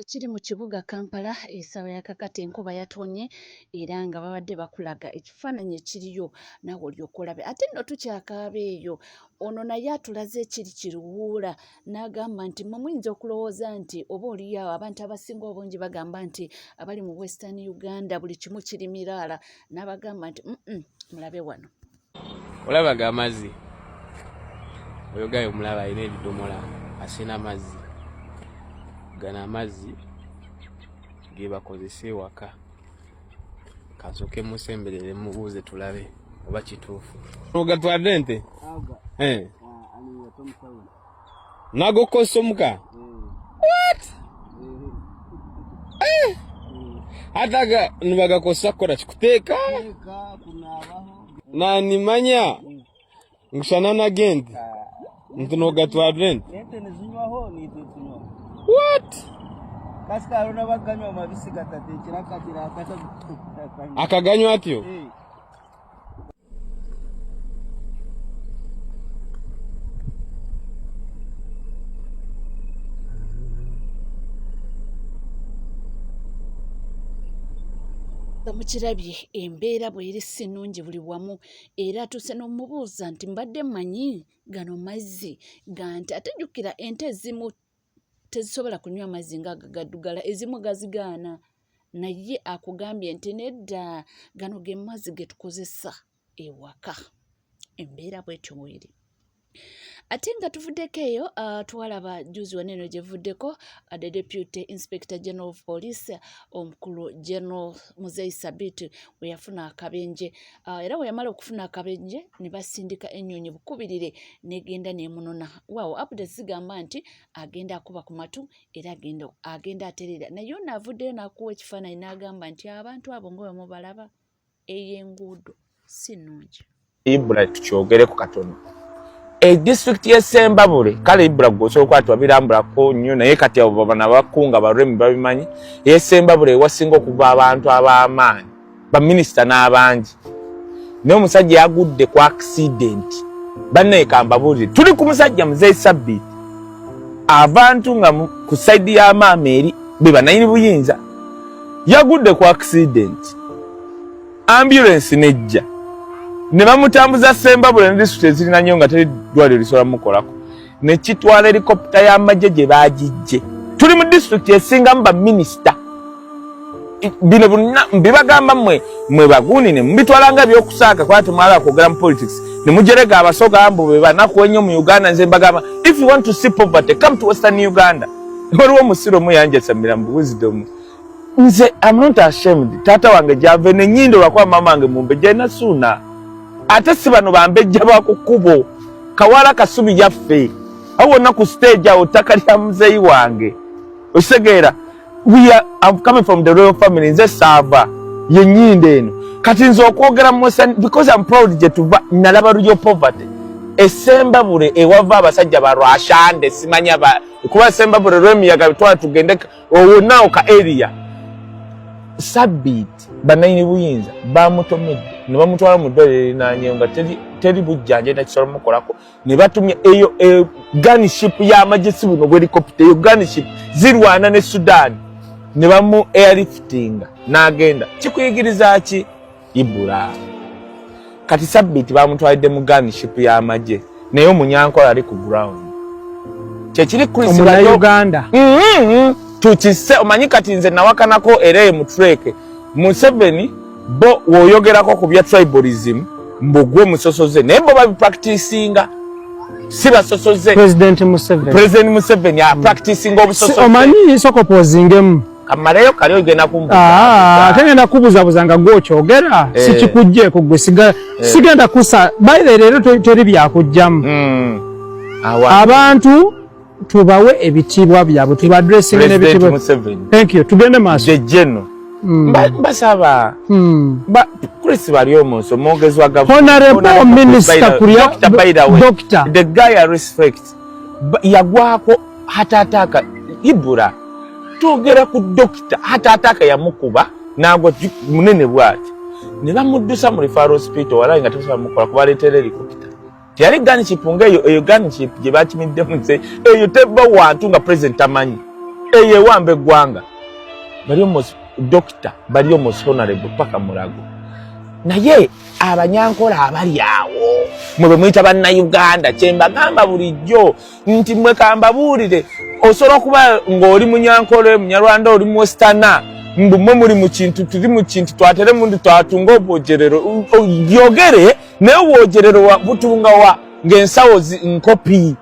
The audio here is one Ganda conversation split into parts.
Kiri mu kibuga Kampala essaawa ya kakati enkuba yatonye era nga babadde bakulaga ekifaananyi ekiriyo naawe olyoka olabe ate nno tukyakaaba eyo ono naye atulaze ekiri kiruwuula n'agamba nti mmwe muyinza okulowooza nti oba oliyo abantu abasinga obungi bagamba nti abali mu Western Uganda buli kimu kiri miraala n'abagamba nti mulabe wano olabaga amazzi oyo gayo mulaba alina ebidomola asina amazzi gana amazzi ge bakozesa ewaka kasooke musemberere mubuuze tulabe oba kituufu ogatwadde nte nago kosomuka what ataga nibagakosa kukola kikuteeka nanimanya nkushana nagente ntunogatwadde nte what? Akaganywa atyo? Mukirabye embeera bw'eri si nnungi buli wamu era tuse n'omubuuza nti mbadde mmanyi gano mazzi ganti ate jjukira ente ezimu tezisobola kunywa amazzi ng'agaddugala ezimu gazigaana naye akugambye nti nedda gano ge mazzi ge tukozesa ewaka embeera bw'etyo bw'eri ate nga tuvuddeko eyo twalaba juzi waneno gye vuddeko the Deputy Inspector General of Police omukulu General Muzeyi Sabit we yafuna akabenje era we yamala okufuna akabenje ne basindika ennyonyi bukubirire negenda nemunona waawo updates zigamba nti agenda akuba ku matu era agenda aterera naye ono avuddeyo n'akuwa ekifaananyi n'agamba nti abantu abo nga bwe mubalaba ey'enguudo si nnungi Ibula tukyogereko katono district ye Sembabule kale Ibula gwoso kwatwa birambula ko nnyo naye kati abo bana bakunga baremi babimanyi ye Sembabule wasinga okuva abantu ab'amaanyi ba minister n'abangi n'omusajja yagudde ku accident banne kambabuli tuli ku musajja Muzeyi Sabit abantu nga ku side ya mama eri be banayini buyinza yagudde ku accident ambulance nejja ne bamutambuza Sembabule ne district ezirina nnyo nga teri ddwaliro lisobola mukolako ne kitwala helicopter y'amagye gye baagijje tuli mu district esingamu ba minister bino mbibagamba mwe bagunine mbitwalanga ebyokusaaka kuba temwala kwogera mu politics ne mujerega abasoga ambu be banaku ennyo mu Uganda nze mbagamba if you want to see poverty come to Western Uganda waliwo musiro muyanjasamira mu wisdom nze I'm not ashamed tata wange jave nenyindo lwakwa mama wange mumbeje na suna ate si bano bambejja bakukubo kawala kasubi yaffe awona ku stage awo ttaka lya Muzeyi wange osegeera I'm coming from the royal family nze saava yenyindo eno kati nze okwogera because I'm proud je tuva nalaba rujo poverty Sembabule ewava abasajja barwashande simanya kuba Sembabule rwemiyaga bitwala tugende owona oka area Sabit banayini buyinza bamutomedde ne bamutwala mu ddwaliro linanye nga teri bujjanja na kisobola mukolako ne batumya eyo gunship y'amagye buno helicopter eyo gunship zirwana ne Sudan ne bamu airlifting n'agenda kikuyigiriza ki Ibula kati Sabit bamutwalidde mu gunship y'amagye naye omunyankola ali ku ground kyekiri Chris wa Uganda tukise omanyi kati nze nawakanako era mu trek Museveni bo woyogerako ku bya tribalism mbogwe musosoze naye bo babi practicinga si basosoze President Museveni ya practicing obusosoze omanyi soko pozingemu kamaleyo kali ogenda kumbuza tengenda kubuzabuzanga gwokyogera sikikujje kugwe sigenda kusa baile rero tori byakujjamu abantu tubawe ebitibwa byabo tubadressing n'ebitibwa thank you tugende maso jeno basaba Chris Bariomonso mwongezi wa Honorable Minister Kuria Doctor the guy I respect yagwako hatataka Ibula tugera ku doctor hatataka yamukuba nagwo munene bwati ne bamuddusa mu referral hospital wala nga tosobola mukola kubaleetera helicopter tiyali gunship ngeyo eyo gunship gye bakimidde mu nze eyo tebba wantu nga president amanyi eye wambe gwanga bali almost doctor bali almost honorable paka mulago naye abanyankola abali awo mwe mwita banna Uganda chemba gamba bulijjo nti mwe kamba bulire osobola kuba ng'oli munyankole munyarwanda oli mwostana mbumwe muri mu kintu turi mu kintu twatere mundi twatunga obogerero yogere ne wogerero butunga wa ngensawo nkopi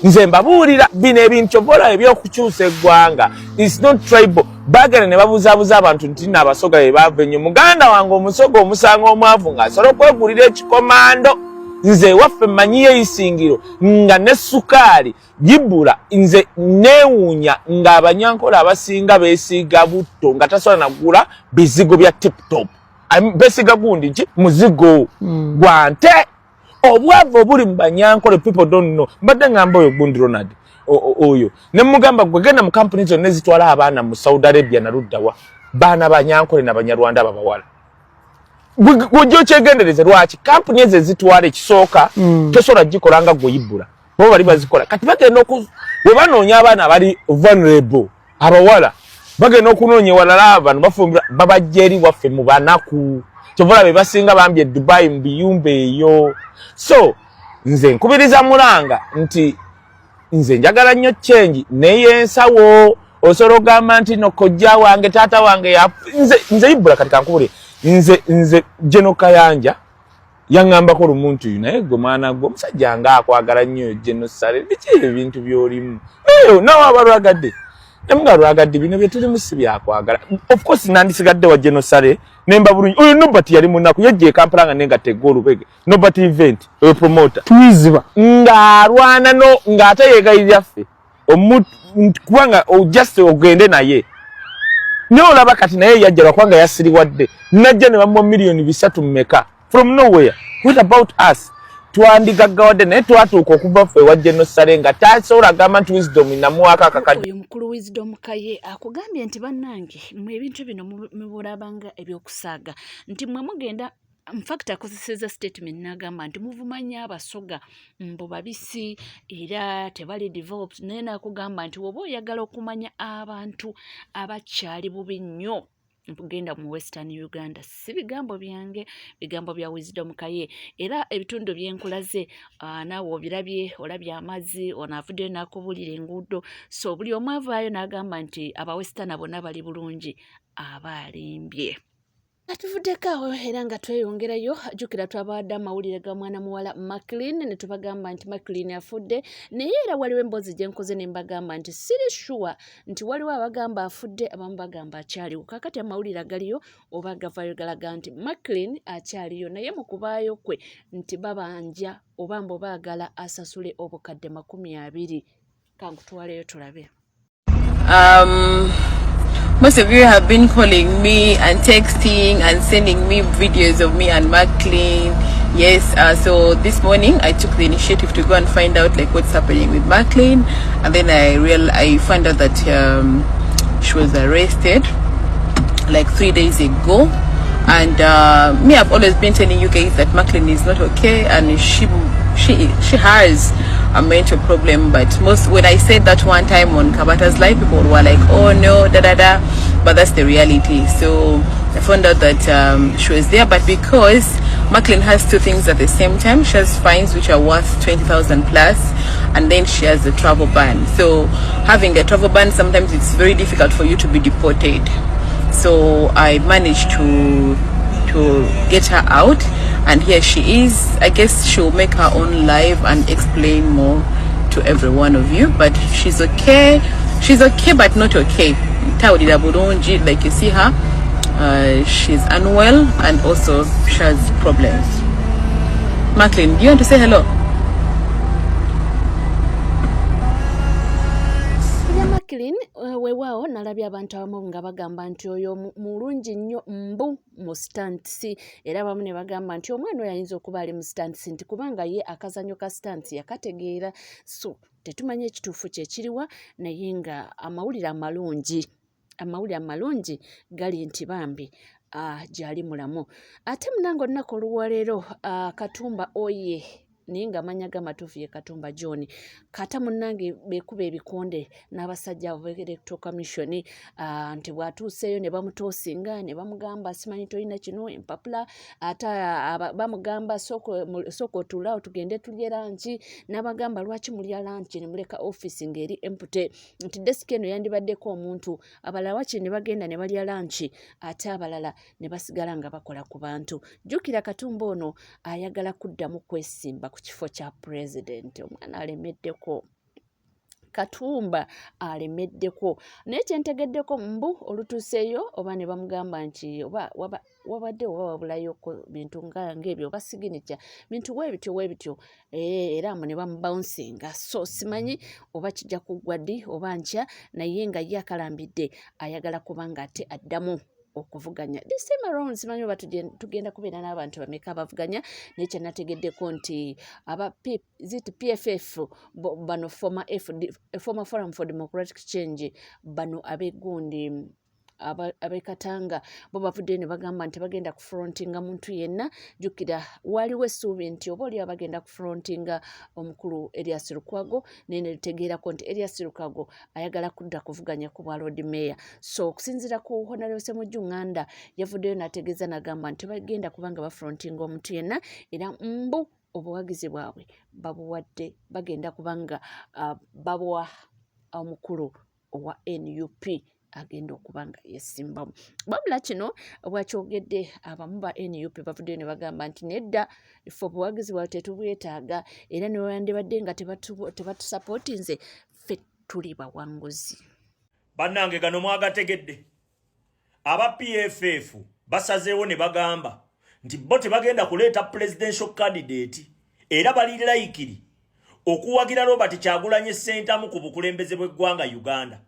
nze mbabulira bino ebintu kyobola ebyokukyusa eggwanga is not tribal bagala ne babuzabuza abantu nti n'abasoga bebava ennyo muganda wange omusoga omusanga omwavu ng'asobola okwegulira ekikomando nze waffe mmanyiyo isingiro nga ne sukaali gibula nze neewuunya ng'abanyankola abasinga beesiiga butto nga tasobola nagula bizigo bya tiptop beesiga gundi ki muzigo gwa nte obwavu obuli mu banyankole people don't know mbadde ngamba oyo gundi Ronald oyo ne mugamba gwe genda mu kampuni zonna ezitwala abaana mu Saudi Arabia na luddawa baana banyankole n'abanyarwanda babawala gujjo kyegendereze lwaki kampuni ezo ezitwala ekisooka tosobola gikolanga gweyibbula bo bali bazikola kati bagenda we banoonya abaana abali vulnerable abawala bagenda okunoonya ewalala abantu bafumbira babajja eri waffe mu banaku kyovola be basinga bambye Dubai mu biyumba eyo so nze nkubiriza mulanga nti nze njagala nnyo change neyensawo osobola ogamba nti no kojja wange taata wange nze ibbula kati kankubule nze Jeno Kayanja yangambako lumuntu yu naye gwe mwana gwe omusajja ng'akwagala nnyo Jeno Sale biki ebintu by'olimu eyo nawe abalwagadde nemuga lwagadde bino bye tulimu si byakwagala of course nandisigadde wa Jeno Sale nemba bulungi oyo Nobert yali munaku yejje Kampala nga nenga tegolubege Nobert event oyo promoter twiziba ng'alwana no ng'ate yeegayirira ffe kubanga just ogende naye ne olaba kati naye yajja lwakwanga yasiriwadde najja ne bamuwa miliyoni 3 mmeka from nowhere what about us twandigaggawadde naye twatuuka okuva ffe wa Jeno Sale nga tasobola gamba nti wisdom namuwaako akakadde oyo mukulu Wisdom Kaye akugambye nti bannange mwe ebintu bino mubulabanga ebyokusaaga nti mwe mugenda in fact akozeseza statement n'agamba nti muvumanya abasoga mbu babisi era tebali developed naye n'akugamba nti woba oyagala okumanya abantu abakyali bubi nnyo genda mu Western Uganda si bigambo byange bigambo bya Wisdom Kaye era ebitundu byenkulaze naawe obirabye olabye amazzi onavudde nakubulira enguudo so buli omu avaayo n'agamba nti aba Western bonna bali bulungi abalimbye atuvuddeko awo era nga tweyongerayo jjukira twabawadde amawulire ga mwana muwala Maclean ne tubagamba nti Maclean afudde naye era waliwo emboozi gye nkoze ne mbagamba nti siri sure nti waliwo abagamba afudde abamu bagamba akyaliwo kakati amawulire agaliyo oba gavayo galaga nti Maclean akyaliyo naye mu kubaayo kwe nti babanja oba mbo baagala asasule obukadde 20 kankutwaleyo tulabe. Most of you have been calling me and texting and sending me videos of me and Maclean. Yes, so this morning I took the initiative to go and find out like what's happening with Maclean, and then I found out that she was arrested like 3 days ago. And me, I've always been telling you guys that Maclean is not okay, and she has a mental problem. But when I said that one time on Kabata's live, people were like, oh no, da da da, but that's the reality. So I found out that she was there, but because Maclean has 2 things at the same time, she has fines which are worth 20,000 plus, and then she has a travel ban. So having a travel ban, sometimes it's very difficult for you to be deported. So I managed to get her out, and here she is. I guess she'll make her own live and explain more to every one of you, but she's okay, but not okay. Like you see her, she's unwell and also she has problems. Maclean, do you want to say hello? Maclean weewaawo nalabye abantu abamu nga bagamba nti oyo mulungi nnyo mbu mu stansi era abamu ne bagamba nti omwana oyo ayinza okuba ali mu stansi nti kubanga ye akazanyo ka stansi yakategeera so tetumanye ekituufu kyekiriwa naye nga amawulire amalungi gali nti bambi gyali mulamu ate munange olunaku oluwaleero Katumba oye ninga manyaga matufu ye Katumba John kata munnange bekuba ebikonde n'abasajja abo Electoral Commission nti bwatuuseeyo ne bamutoosinga ne bamugamba simanyi tolina kino empapula ata bamugamba soko otulaawo tugende tulye lanchi n'abagamba lwaki mulya lanchi ne muleka office ng'eri empute nti desk eno yandibaddeko omuntu abalala waki ne bagenda ne balya lanchi ate abalala ne basigala nga bakola ku bantu. Jjukira Katumba ono ayagala kuddamu kwesimba ku kifo kya president. Omwana alemeddeko. Katumba alemeddeko. Naye kyentegeddeko mbu olutuuseeyo oba ne bamugamba nti wabadde wabulayo bintu ng'ebyo oba signature bintu webityo era ne bamubouncing so simanyi oba kijja kuggwa ddi oba nkya naye nga ye akalambidde ayagala kubanga ate addamu okuvuganya. This time around simanyi oba tugenda kubeera n'abantu bameka abavuganya naye kyenategeddeko nti aba PFF bano former Forum for Democratic Change bano abegundi abekatanga bo bavudde ne bagamba nti bagenda kufrontinga muntu yenna. Jukira waliwo essuubi nti oba oli abagenda kufrontinga omukulu Erias Lukwago nene litegeerako nti Erias Lukwago ayagala kudda kuvuganya ku bwa Lord Mayor. So okusinziira ku Honorable Ssemujju Nganda yavuddeyo n'ategeeza n'agamba nti bagenda kubanga bafrontinga omuntu yenna era mbu obuwagizi bwabwe babuwadde bagenda kubanga babuwa omukulu owa NUP agenda okubanga yesimbamu. Wabula kino bwakyogedde abamu ba NUP bavuddeyo ne bagamba nti nedda ife obuwagizi bwabwe tetubwetaaga era ne wandibadde nga tebatusapootinze ffe tuli bawanguzi. Bannange gano mwagategedde aba PFF basazeewo ne bagamba nti bo tebagenda kuleeta presidential candidate era bali laikiri okuwagira Robert Kyagulanyi Ssentamu ku bukulembeze bw'eggwanga Uganda.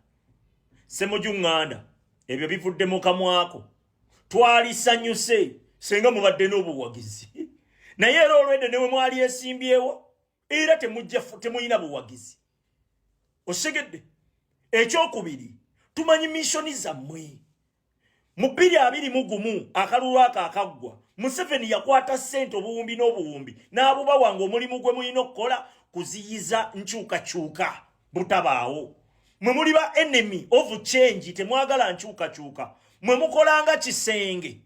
Ssemujju Nganda ebyo bivudde mu kamwako twalisanyuse senga mubadde n'obuwagizi naye era olwedde newe mwali esimbyewo era temuyina buwagizi. Osegedde ekyokubiri tumanyi missoni zammwe mu 2021 akalulu akaggwa Museveni yakwata ssente obuwumbi n'obuwumbi n'abuba wange omulimu gwe mulina okukola kuziyiza nkyukakyuka butabaawo. Mwe muli ba enemy of change temwagala nkyukakyuka mwe mukolanga kisenge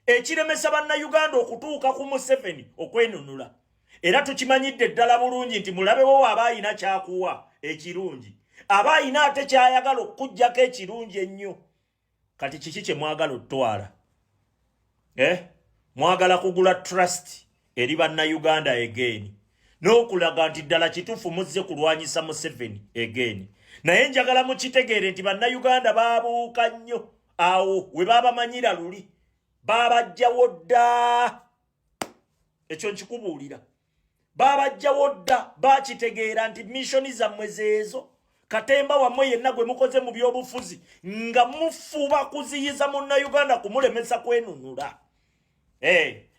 ekiremesa bannayuganda okutuuka ku Museveni okwenunula era tukimanyidde ddala bulungi nti mulabewo abaayina kyakuwa ekirungi abaayina ate kyayagala okujjako ekirungi ennyo. Kati kiki kye mwagala otwala? Mwagala kugula trust eri bannayuganda again n'okulaga nti ddala kituufu muzze kulwanyisa Museveni again. Naye njagala mukitegeere nti bannayuganda baabuuka nnyo awo we baabamanyira luli baabajjawo dda. Ekyo nkikubuulira baabajjawo dda bakitegeera nti missoni zammwe zeezo. Katemba wammwe yenna gwe mukoze mu byobufuzi nga mufuba kuziyiza munnayuganda kumulemesa kwenunula.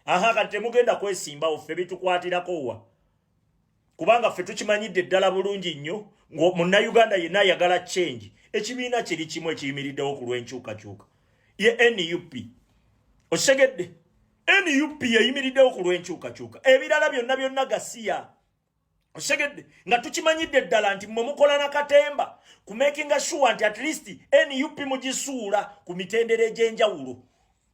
Kati temugenda kwesimbawo ffe bitukwatirako wa kubanga ffe tukimanyidde ddala bulungi nnyo munnayuganda yenna ayagala change. Ekibiina kiri kimu ekiyimiriddewo ku lw'enkyukakyuka ye NUP. Osegedde NUP yeyimiriddewo ku lw'enkyukakyuka ebirala byonna gasiya. Osegedde nga tukimanyidde ddala nti mmwe mukola na Katemba ku making sure nti at least NUP mugisuula ku mitendera egy'enjawulo.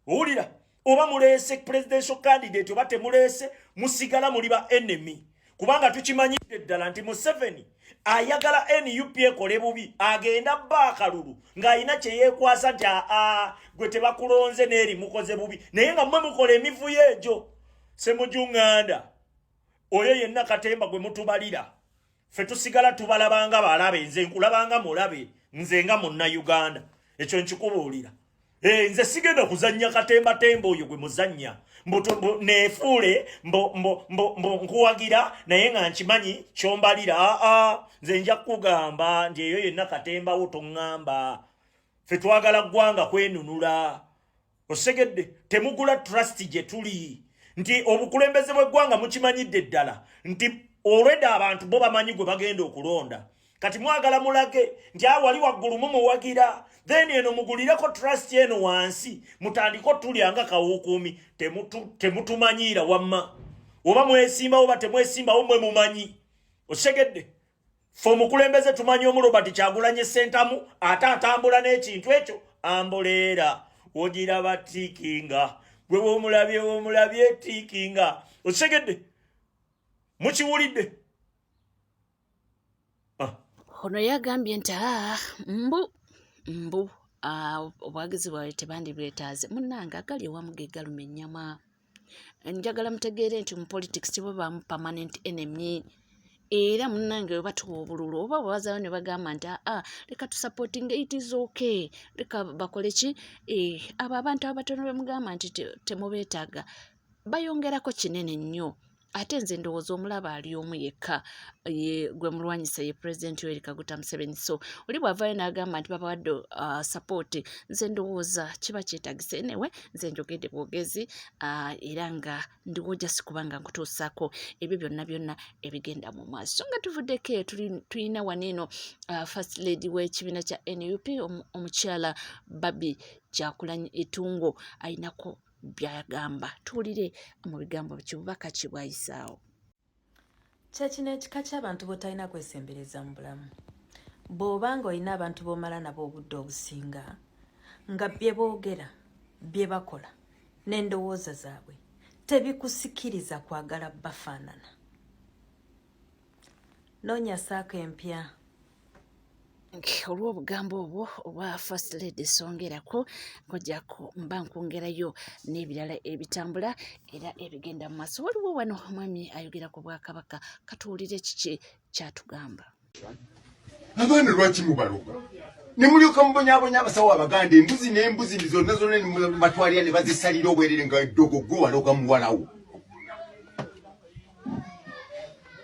Owulira oba muleese presidential candidate oba temuleese musigala muli ba enemy kubanga tukimanyidde ddala nti Museveni ayagala NUP ekole bubi agenda baakalulu ng'ayina kye yeekwasa nti gwe tebakulonze n'eri mukoze bubi naye nga mmwe mukola emivuyo egyo. Ssemujju Nganda oyo yenna Katemba gwe mutubalira ffe tusigala tubalabanga balabe nze nkulabanga mulabe nze nga munnayuganda. Ekyo nkikubuulira. Nze sigenda kuzannya Katemba tembo oyo gwe muzannya neefuule nkuwagira naye nga nkimanyi kyombalira. Nze nja kugamba nti eyo yenna Katemba wo toŋŋamba. Ffe twagala ggwanga kwenunula. Osegedde temugula trust gye tuli nti obukulembeze bw'eggwanga mukimanyidde ddala nti already abantu bo bamanyi gwe bagenda okulonda. Kati mwagala mulage nti wali waggulu mumuwagira then eno mugulireko trust eno wansi mutandiko tulyanga kawukuumi temutumanyira wamma. oba mwesimbawo oba temwesimbawo mwe mumanyi otegedde ffe omukulembeze tumanyi Robert Kyagulanyi Ssentamu ate atambula n'ekintu ekyo amboleera wogira batikinga gwe womulabye tikinga otegedde mukiwulidde ono yagambye nti mbu obwagizi bwawe tebandibwetaaze munnange agali ewamu ge galuma ennyama njagala mutegeere nti mu politics tebabaamu permanent enemy era munnange we batuwa obululu oba bwebazaayo ne bagamba nti leka tusupporting it is okay leka bakole ki abo abantu abatono bemugamba nti temubeetaaga bayongerako kinene nnyo ate nze ndowooza omulaba ali omu yekka gwe mulwanyisa ye President Yoweri Kaguta Museveni so oli bw'avaayo n'agamba nti babawadde support nze ndowooza kiba kyetagisa enewe nze njogedde bwogezi era nga ndiwojja si kubanga nkutuusaako ebyo byonna ebigenda mu maaso nga tuvuddeko eyo tulina waneeno First Lady w'ekibiina kya NUP omukyala Babi Kyagulanyi Etungo ayinako byagamba tuwulire mu bigambo kibubaka kibwayisaawo kyekino ekika ky'abantu b'otalina kwesembereza mu bulamu bw'obanga olina abantu b'omala nabo obudde obusinga nga bye boogera bye bakola n'endowooza zaabwe tebikusikiriza kwagala bafaanana noonya saako empya olw'obugambo obwo obwa First Lady songerako nkojjako mba nkwongerayo n'ebirala ebitambula era ebigenda mu maaso waliwo wano omwami ayogera ku Bwakabaka katuwulire kiki kyatugamba abaana lwaki mubaloga ne mulyoka mubonyabonya abasawo abaganda embuzi n'embuzi zonna batwalira ne bazisalira obwerere nga eddogo gwe waloga muwalawo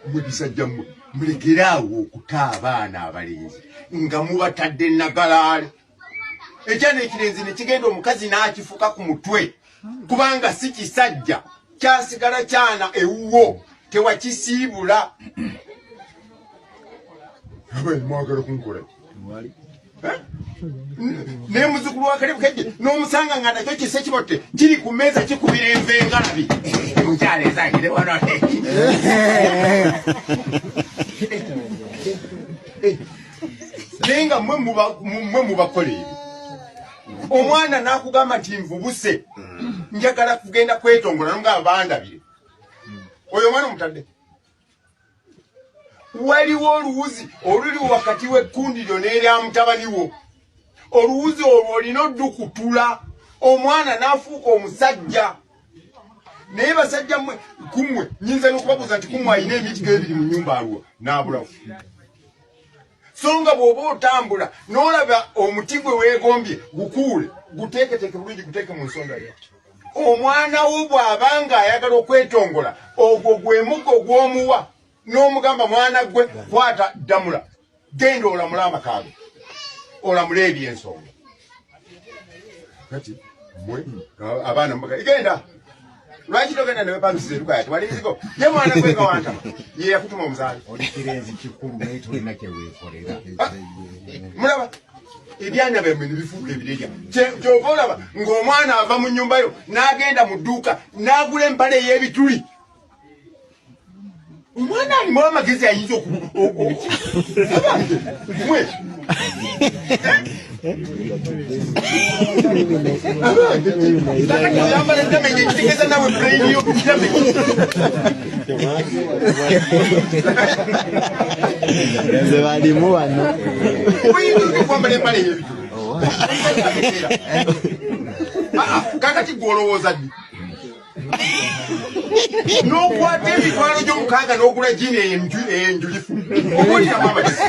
mwe bisajja mmwe mulekeraawo okuta abaana abalenzi nga mubatadde nagalaale ekyana ekirenzi ne kigenda omukazi n'akifuka ku mutwe kubanga si kisajja kyasigala kyana ewuwo tewakisiibula abayi mwagala kunkola naye muzukulu wa Kalebu Kejje n'omusanga nga nakyo kise kibotte kiri ku mmeeza kikubira enva engalabi mukyala ezangire wano naye nga mmwe mubakola ebyo omwana n'akugamba nti nvubuse njagala kugenda kwetongola nonga bandabire oyo omwana omutadde waliwo oluwuzi oluli wakati w'ekkundiro n'erya mutabani wo oluwuzi olwo olina oddukutula omwana n'afuuka omusajja naye basajja mmwe kummwe nyinza n'okubabuuza nti kummwe alina emitigo ebiri mu nnyumba alwa n'abulawo so nga bw'oba otambula n'olaba omuti gwe weegombye gukuule guteeketeeke bulungi guteeke mu nsonga yo omwana wo bw'abanga ayagala okwetongola ogwo gwe muggo gw'omuwa n'omugamba mwana gwe kwata ddamula genda olamule amakaago olamule ebyensonga kati mwe abaana mubaga genda lwaki togenda newe pamisiza eruka yati waliriziko ye mwana gwe nga wantama ye yakutuma omuzaali olikirenzi kikulu naye tolina kyeweekolera mulaba ebyana byamwe nebifuuka ebirerya kyova olaba ng'omwana ava mu nnyumba yo n'agenda mu dduuka n'agula empale ey'ebituli omwana alimu amagezi ayinza mwe oyambala entamenge ekitegeeza nawe brain yo nze balimu wano oyinza okwambala empale ey'ebituli kakati gw'olowooza ddi n'okwata emitwalo gy'omukaaga n'ogula jini enjulifu obuuliramu amagezi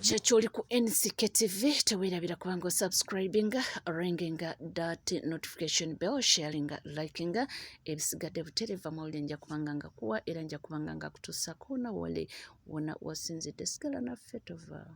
kyekyoli ku NCK TV teweerabira kubanga osubscribinga ringinga that notification bell sharinga likinga ebisigadde butereva mawulire nja kubanga nga kuwa era nja kubanga nga kutuusako na wale wona wasinzidde sigala naffe tova